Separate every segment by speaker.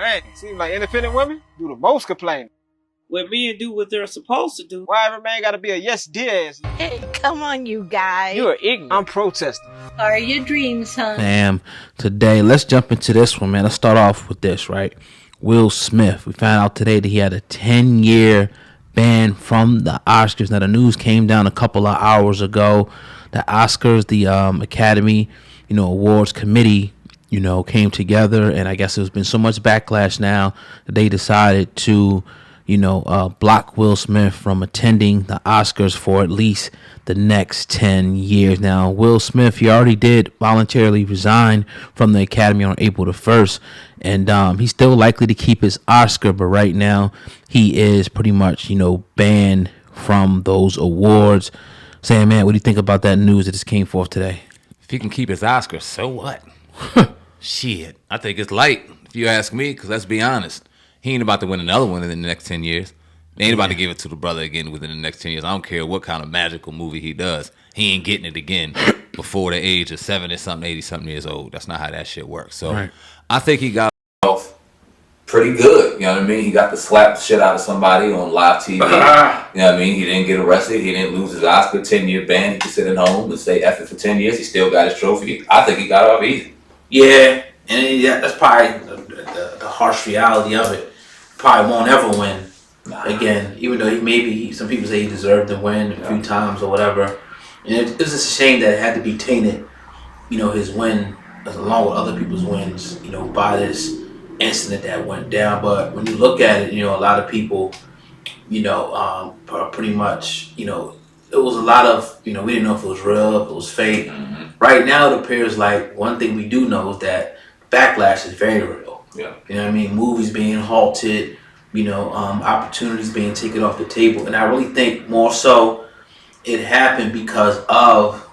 Speaker 1: Dang, seems like independent women do the most complaining.
Speaker 2: When men do what they're supposed to do.
Speaker 1: Why every man gotta be a yes dear ass?
Speaker 3: Hey, come on, you guys.
Speaker 1: You're ignorant. I'm protesting.
Speaker 3: Are your dreams, son?
Speaker 4: Fam, today, let's jump into this one, man. Let's start off with this, right? Will Smith. We found out today that he had a 10-year ban from the Oscars. Now, the news came down a couple of hours ago. The Oscars, the Academy, Awards Committee, came together, and I guess there's been so much backlash now that they decided to, block Will Smith from attending the Oscars for at least the next 10 years. Now, Will Smith, he already did voluntarily resign from the Academy on April the 1st, and he's still likely to keep his Oscar, but right now he is pretty much, banned from those awards. Sam, man, what do you think about that news that just came forth today?
Speaker 5: If he can keep his Oscar, so what? Shit, I think it's light, if you ask me, because let's be honest. He ain't about to win another one in the next 10 years. They ain't about to give it to the brother again within the next 10 years. I don't care what kind of magical movie he does. He ain't getting it again before the age of 70-something, 80-something years old. That's not how that shit works. So right. I think he got off pretty good. You know what I mean? He got to slap the shit out of somebody on live TV. You know what I mean? He didn't get arrested. He didn't lose his Oscar, 10-year ban. He could sit at home and stay F it for 10 years. He still got his trophy. I think he got off easy.
Speaker 6: Yeah, and that's probably the harsh reality of it. Probably won't ever win again, even though some people say he deserved to win a few times or whatever. And it was just a shame that it had to be tainted, his win along with other people's wins, by this incident that went down. But when you look at it, a lot of people, pretty much, it was a lot of, we didn't know if it was real, if it was fake. Mm-hmm. Right now, it appears like one thing we do know is that Backlash is very real.
Speaker 5: Yeah.
Speaker 6: You know what I mean? Movies being halted, opportunities being taken off the table. And I really think more so it happened because of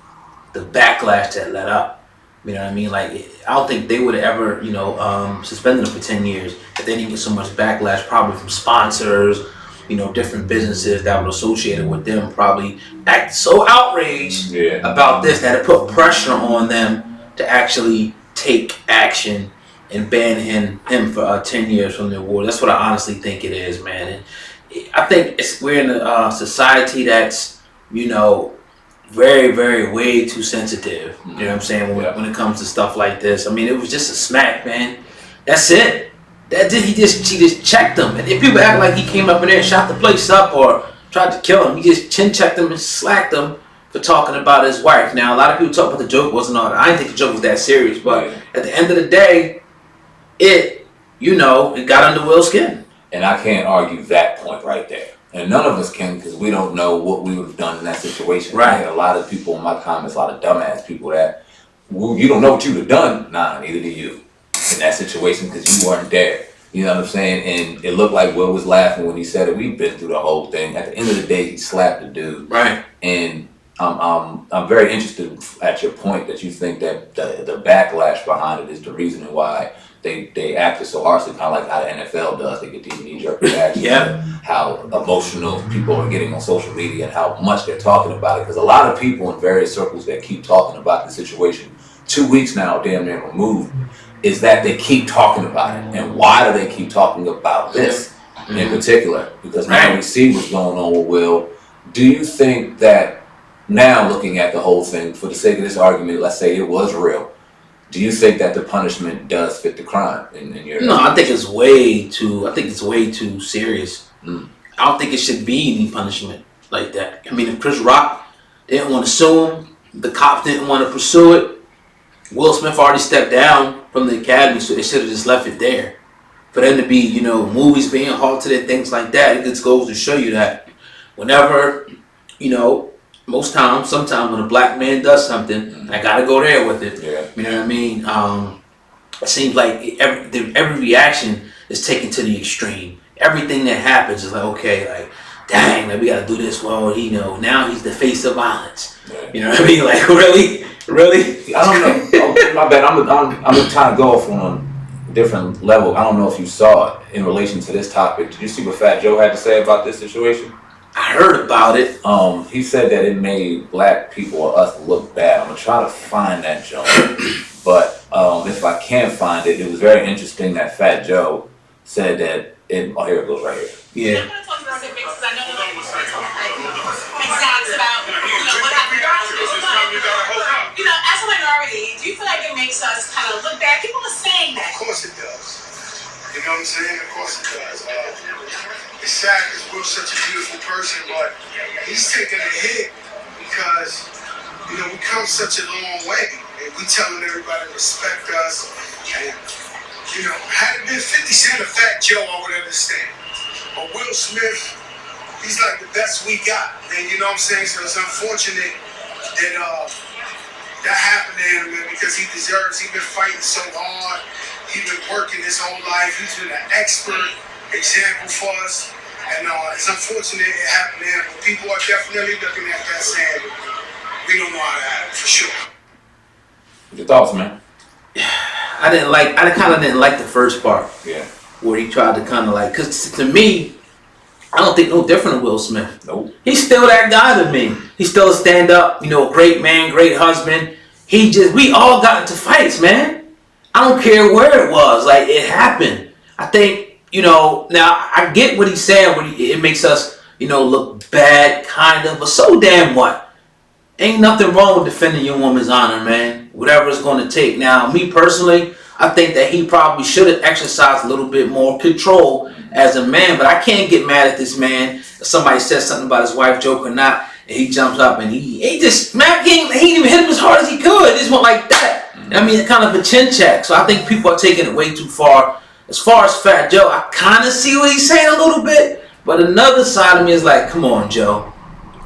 Speaker 6: the backlash that led up. You know what I mean? Like, I don't think they would have ever, suspended him for 10 years if they didn't get so much backlash, probably from sponsors, different businesses that were associated with them probably act so outraged about this that it put pressure on them to actually take action and ban him for 10 years from the award. That's what I honestly think it is, man. And I think we're in a society that's, very, very way too sensitive. You know what I'm saying? When it comes to stuff like this. I mean, it was just a smack, man. That's it. He just checked him. And if people act like he came up in there and shot the place up or tried to kill him, he just chin checked him and slacked him for talking about his wife. Now, a lot of people talk about the joke wasn't all that. I didn't think the joke was that serious, but at the end of the day, it got under Will's skin.
Speaker 5: And I can't argue that point right there. And none of us can, because we don't know what we would have done in that situation.
Speaker 6: Right.
Speaker 5: I had a lot of people in my comments, a lot of dumbass people that, well, you don't know what you would have done. Nah, neither do you in that situation, because you weren't there. You know what I'm saying? And it looked like Will was laughing when he said it. We've been through the whole thing. At the end of the day, he slapped the dude.
Speaker 6: Right.
Speaker 5: And I'm very interested at your point that you think that the backlash behind it is the reason why they acted so harshly, kind of like how the NFL does. They get these knee-jerk reactions.
Speaker 6: Yeah.
Speaker 5: How emotional people are getting on social media and how much they're talking about it. Because a lot of people in various circles that keep talking about the situation, 2 weeks now, damn near removed, is that they keep talking about it. And why do they keep talking about this in particular? Because now we see what's going on with Will. Do you think that now, looking at the whole thing, for the sake of this argument, let's say it was real, do you think that the punishment does fit the crime in your
Speaker 6: No, I think it's way too serious. I don't think it should be any punishment like that. I mean, if Chris Rock didn't want to sue him, the cops didn't want to pursue it, Will Smith already stepped down from the Academy, so they should have just left it there. For them to be, movies being halted and things like that, it just goes to show you that whenever, sometimes when a black man does something, I gotta go there with it.
Speaker 5: Yeah.
Speaker 6: You know what I mean? It seems like every reaction is taken to the extreme. Everything that happens is like, okay, like, dang, like we gotta do this. Well, now he's the face of violence.
Speaker 5: Yeah.
Speaker 6: You know what I mean? Like, really?
Speaker 5: I don't know. My bad. I'm trying to go off on a different level. I don't know if you saw it in relation to this topic. Did you see what Fat Joe had to say about this situation?
Speaker 6: I heard about it.
Speaker 5: He said that it made black people or us look bad. I'm gonna try to find that joke, but if I can't find it, it was very interesting that Fat Joe said that. Oh, here it goes right here.
Speaker 6: Yeah.
Speaker 7: I'm going to talk specifics because I know that we're talking exacts about what happened around this. But, as a minority, do you feel like it makes us kind of look bad? People are saying that.
Speaker 8: Of course it does. You know what I'm saying? Of course it does. It's sad because Will's such a beautiful person, but he's taking a hit because, we come such a long way. And we telling everybody to respect us. And, had it been 50 Cent or Fat Joe, I would understand. But Will Smith, he's like the best we got. And you know what I'm saying? So it's unfortunate that that happened to him, man, because he deserves. He's been fighting so hard. He's been working his whole life. He's been an expert example for us. And it's unfortunate it happened to him. But people are definitely looking at that saying, we don't know how to have it, for sure.
Speaker 5: Your thoughts, man?
Speaker 6: I kind of didn't like the first part.
Speaker 5: Yeah.
Speaker 6: Where he tried to kind of because to me, I don't think no different than Will Smith.
Speaker 5: Nope.
Speaker 6: He's still that guy to me. He's still a stand-up, great man, great husband. We all got into fights, man. I don't care where it was. It happened. I think, now I get what he's saying. It makes us, look bad, kind of, but so damn what? Ain't nothing wrong with defending your woman's honor, man. Whatever it's going to take. Now, me personally, I think that he probably should have exercised a little bit more control as a man. But I can't get mad at this man. If somebody says something about his wife, joke or not, and he jumps up and he just, man, he didn't even hit him as hard as he could. It just went like that. I mean, it's kind of a chin check. So I think people are taking it way too far. As far as Fat Joe, I kind of see what he's saying a little bit. But another side of me is like, come on, Joe.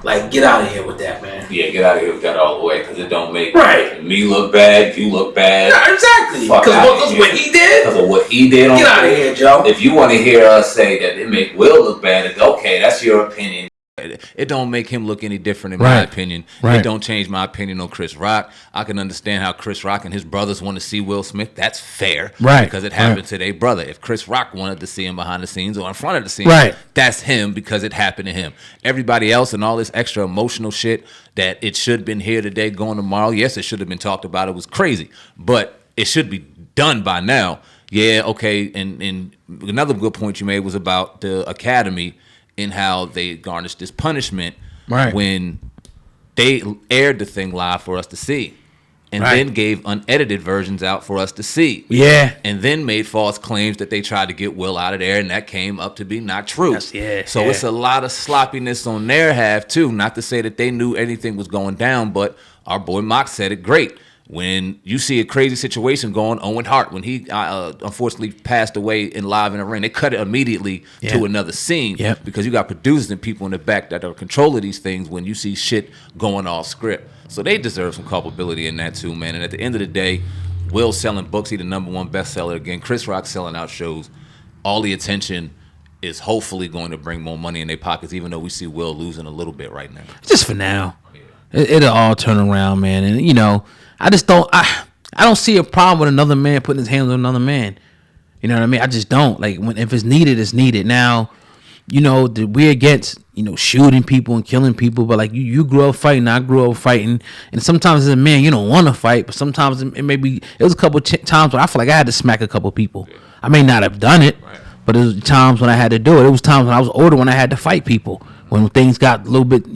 Speaker 6: Get out of here with that, man.
Speaker 5: Yeah, get out of here with that all the way, because it don't make me look bad, you look bad.
Speaker 6: Yeah, exactly. Because what he did?
Speaker 5: Because of what he did.
Speaker 6: Get out of here, Joe.
Speaker 5: If you want to hear us say that it make Will look bad, it's okay, that's your opinion. It don't make him look any different in my opinion. It don't change my opinion on Chris Rock. I can understand how Chris Rock and his brothers want to see Will Smith. That's fair. Because it happened to their brother. If Chris Rock wanted to see him behind the scenes or in front of the scenes, that's him because it happened to him. Everybody else and all this extra emotional shit that it should have been here today, going tomorrow. Yes, it should have been talked about. It was crazy. But it should be done by now. Yeah, okay. And another good point you made was about the Academy and how they garnished this punishment when they aired the thing live for us to see. And then gave unedited versions out for us to see. Yeah. And then made false claims that they tried to get Will out of there, and that came up to be not true. So it's a lot of sloppiness on their half, too. Not to say that they knew anything was going down, but our boy Mock said it great. When you see a crazy situation going, Owen Hart, when he unfortunately passed away in Live in the Ring, they cut it immediately to another scene because you got producers and people in the back that are controlling these things when you see shit going off script. So they deserve some culpability in that too, man. And at the end of the day, Will's selling books. He's the #1 bestseller again. Chris Rock's selling out shows. All the attention is hopefully going to bring more money in their pockets, even though we see Will losing a little bit right now.
Speaker 4: Just for now. It'll all turn around, man. And, I just don't. I don't see a problem with another man putting his hands on another man. You know what I mean? I just don't. If it's needed, it's needed. Now, we're against shooting people and killing people, but you grew up fighting, I grew up fighting, and sometimes as a man you don't want to fight, but sometimes it was a couple times where I feel like I had to smack a couple people. I may not have done it, but it was times when I had to do it. It was times when I was older when I had to fight people when things got a little bit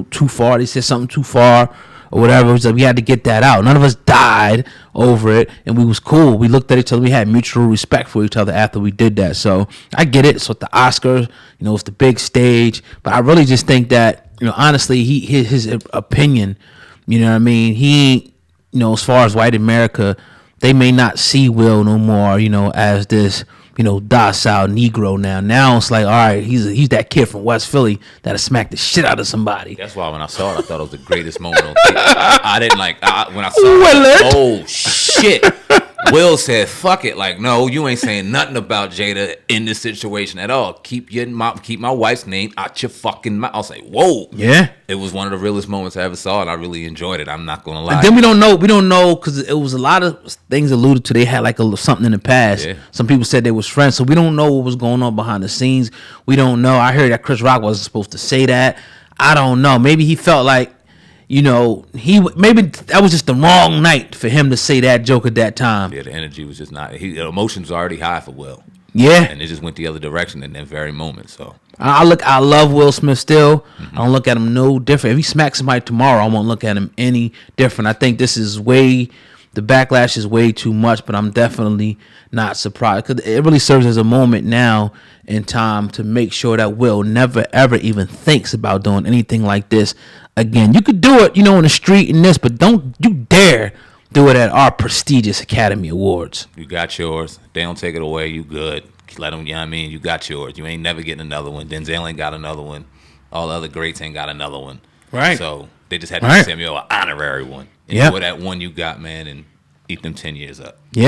Speaker 4: too far. They said something too far. Or whatever, it was we had to get that out. None of us died over it, and we was cool. We looked at each other. We had mutual respect for each other after we did that. So I get it. So at the Oscars, it's the big stage. But I really just think that, honestly, his opinion, you know what I mean? He, as far as white America, they may not see Will no more, as this, docile Negro now. Now it's like, all right, he's that kid from West Philly that'll smack the shit out of somebody.
Speaker 5: That's why when I saw it, I thought it was the greatest moment on TV. I didn't when I saw it, oh shit. Will said, fuck it. No, you ain't saying nothing about Jada in this situation at all. Keep my wife's name out your fucking mouth. I'll say, whoa. Yeah. It was one of the realest moments I ever saw, and I really enjoyed it. I'm not going to lie.
Speaker 4: And then we don't know, because it was a lot of things alluded to. They had something in the past. Yeah. Some people said they was friends, so we don't know what was going on behind the scenes. We don't know. I heard that Chris Rock wasn't supposed to say that. I don't know. Maybe he felt like, maybe that was just the wrong night for him to say that joke at that time.
Speaker 5: Yeah, the energy was just not. Emotions were already high for Will.
Speaker 4: Yeah.
Speaker 5: And it just went the other direction in that very moment. So
Speaker 4: I love Will Smith still. I don't look at him no different. If he smacks somebody tomorrow, I won't look at him any different. I think this is the backlash is way too much, but I'm definitely not surprised because it really serves as a moment now in time to make sure that Will never ever even thinks about doing anything like this again. You could do it, in the street and this, but don't you dare do it at our prestigious Academy Awards.
Speaker 5: you got yours. They don't take it away. You good. Let them, you got yours. You ain't never getting another one. Denzel ain't got another one. All the other greats ain't got another one.
Speaker 4: Right.
Speaker 5: So they just had to give Samuel an honorary one.
Speaker 4: Yeah.
Speaker 5: Enjoy that one you got, man, and eat them 10 years up.
Speaker 4: Yeah.